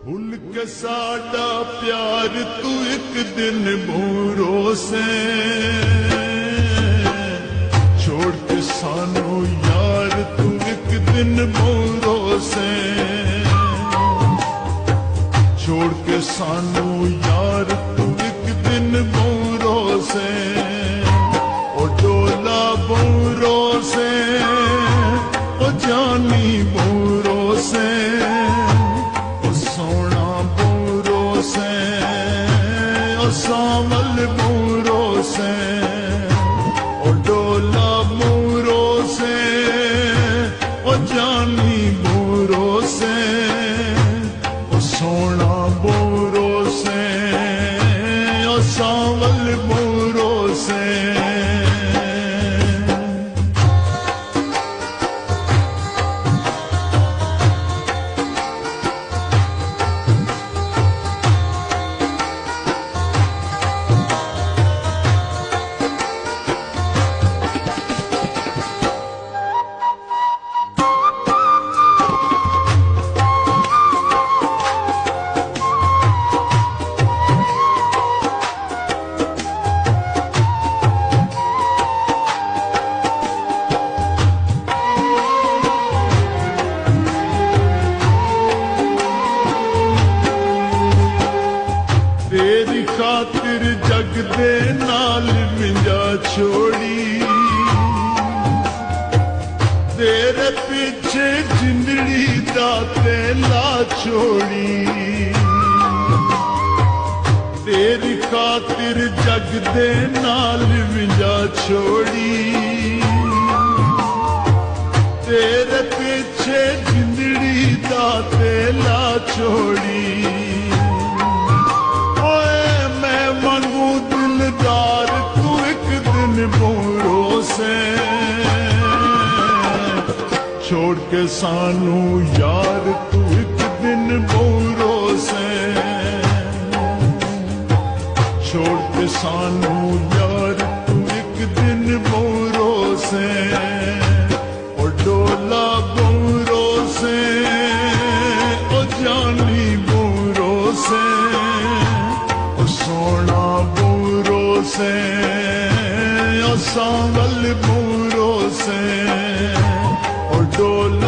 भूल के साडा प्यार तू एक दिन भूरो से छोड़ के सानू यार तू एक दिन भूरो से छोड़ के सानू यार तू एक दिन भूरो से ओ डोला भूरो से ओ जानी भूरो से सावल मूरो से ओ डोला मूरो से ओ जानी मूरो से ओ सोना मूरो से ओ सावल मूरो से तेरी खातिर जग दे नाल मिंजा छोड़ी तेरे पीछे जिंदड़ी दा तेला छोड़ी तेरी खातिर जग दे नाल मिंजा छोड़ी तेरे पीछे जिंदड़ी दा तेला छोड़ी दिलदार तू एक दिन भूरो से छोड़ के सानू यार तू एक दिन भूरो से छोड़ के सानू यार तू एक दिन भूरो से ओ डोला भूरो से ओ जानी भूरो से ओ सोना से ओ सांवल मूरो से ओ डोला